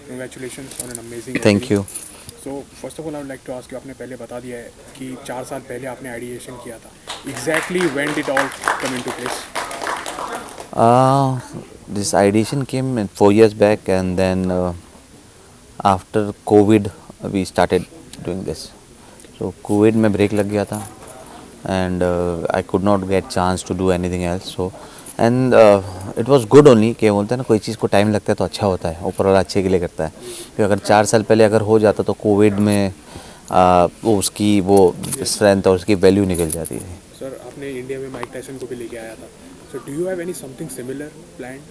Congratulations on an amazing thank entry. You. So first of all, I would like to ask you, आपने पहले बता दिया है कि 4 साल पहले आपने आइडिएशन किया था. Exactly when did all come into place? This ideation came 4 years back, and then after COVID we started doing this. So COVID में break लग गया था, and I could not get chance to do anything else. So and it was good only कि बोलते हैं ना, कोई चीज़ को टाइम लगता है तो अच्छा होता है, ऊपर वाला अच्छे के लिए करता है। क्योंकि अगर 4 साल पहले अगर हो जाता तो कोविड में वो उसकी वो स्ट्रेंथ और उसकी वैल्यू निकल जाती थी। सर आपने इंडिया में माइक टायसन को भी लेके आया था. So do you have any something similar planned?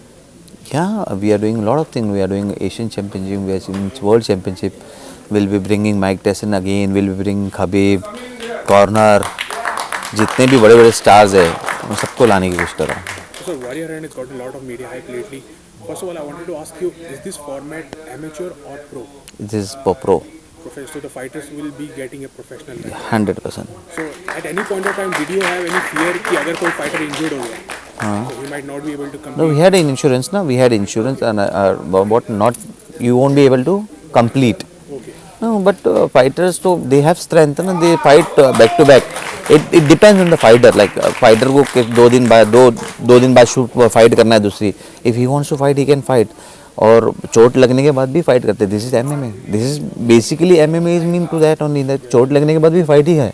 Yeah, we are doing a lot of things. We are doing Asian Championship, we are doing World Championship. We'll be bringing Mike Tyson again. We'll be bringing Khabib, Corner, जितने भी बड़े बड़े stars है उन सबको लाने की कोशिश कर रहा हूँ। So Warrior Run has got a lot of media hype lately. First of all, I wanted to ask you, is this format amateur or pro? This is for pro, So the fighters will be getting a professional run. 100%. So at any point of time, did you have any fear कि अगर कोई fighter injured हो गया, so he might not be able to No, compete? we had an insurance. No, we had insurance, and what not, you won't be able to complete. Okay. No, but fighters तो they have strength ना, they fight back to back. It depends on the fighter. Like fighter को 2 दिन बाद shoot fight करना है दूसरी. If he wants to fight, he can fight. और चोट लगने के बाद भी फाइट करते. This is MMA. This is basically MMA is mean to that only, that चोट लगने के बाद भी फाइट ही है.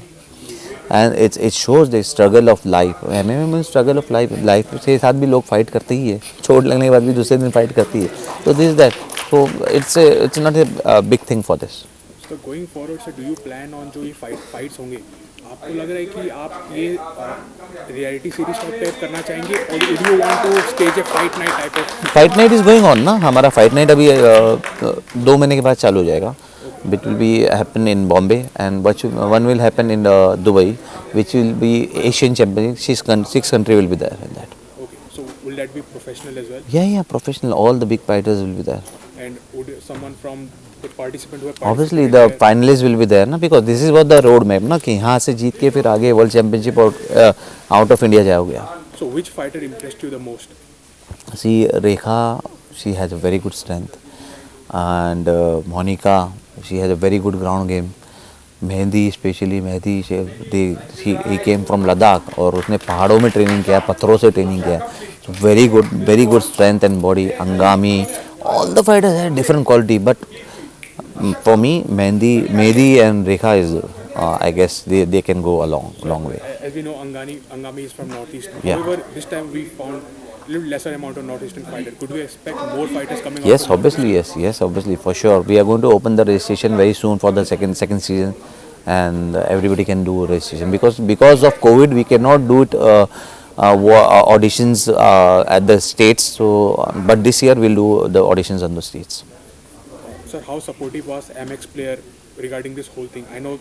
And it shows the struggle of life. MMA में struggle of life. लाइफ के साथ भी लोग फाइट करते ही है. चोट लगने के बाद भी दूसरे दिन फाइट करती है. So this is that. So it's not a big thing for this. So going forward, so do you plan on जो ये fights होंगे, आपको लग रहा है कि आप ये रियलिटी सीरीज टाइप करना चाहेंगे, और do you want to stage a fight night type of? Fight night is going on ना, हमारा फाइट नाइट अभी 2 महीने के बाद चालू हो जाएगा. It will be happen in Bombay, and one will happen in Dubai, which will be Asian Championship. Six country will be there in that. Okay, so will that be professional as well? Yeah, professional. All the big fighters will be there. And would someone from the participant who have Obviously participated the there- finalists will be there ना, because this is what the road map ना, कि यहाँ से जीत के फिर आगे world championship और out of India जाओगे. So which fighter impressed you the most? See, Rekha, she has a very good strength, and Monica, she has a very good ground game. Mehdi, especially Mehdi, he came from Ladakh और उसने पहाड़ों में training किया, पत्थरों से training किया. So very good strength and body. Angami, all the fighters have different quality, but for me, Mehdi and Rekha is, I guess they can go a long way. As we know, Angami is from Northeast. Yeah. However, this time we found a little lesser amount of Northeastern fighters. Could we expect more fighters coming out? Yes, from obviously, yes, obviously, for sure. We are going to open the registration very soon for the second season, and everybody can do registration, because of COVID we cannot do it auditions at the states. So, but this year we'll do the auditions on the states. Sir, how supportive was MX player regarding this whole thing? I know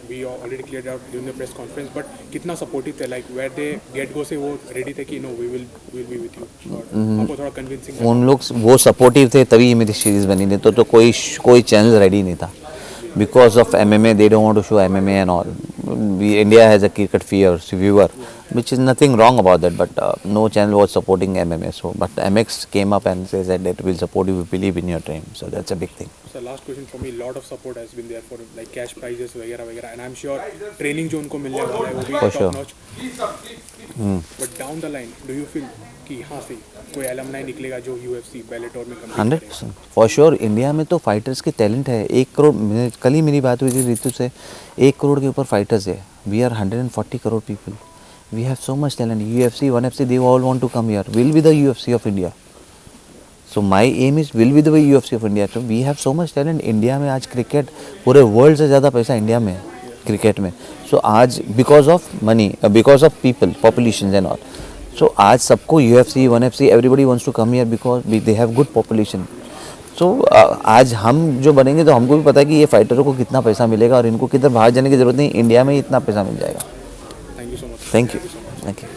we already cleared out during the press conference, but कितना supportive थे? Like where they get go से वो ready थे कि no, we will be with you. और आपको थोड़ा convincing था? उन लोग वो सपोर्टिव थे तभी ये मेरी सीरीज बनी, नहीं तो कोई चैनल रेडी नहीं था. Because of MMA, they don't want to show MMA and all. India has a cricket viewer, which is nothing wrong about that, but no channel was supporting MMA. So, but MX came up and says that we'll support you, we believe in your dream. So that's a big thing. So last question for me, lot of support has been there for like cash prizes वगैरह, and I'm sure training जो उनको मिलने वाला है वो भी For top sure. notch. But down the line, do you feel कि यहाँ से कोई alumni निकलेगा जो UFC, Bellator में compete करेगा? 100% फॉर श्योर. इंडिया में तो फाइटर्स के टैलेंट है. 1 करोड़, कल ही मेरी बात हुई थी रितु से, 1 करोड़ के ऊपर फाइटर्स है. We are 140 crore people. We have so much talent. UFC, 1FC, they all want to come here. Will be the UFC of India. So my aim is will be the UFC of India. तो we have so much talent. India में आज cricket, पूरे world से ज़्यादा पैसा India में है cricket में. सो आज because of money, because of people, population and all. So आज सबको UFC, 1FC, everybody wants to come here because they have good population. So आज हम जो बनेंगे तो हमको भी पता है कि ये फाइटरों को कितना पैसा मिलेगा और इनको किधर बाहर जाने की ज़रूरत नहीं, इंडिया में ही इतना पैसा मिल जाएगा. Thank you so much. Thank you.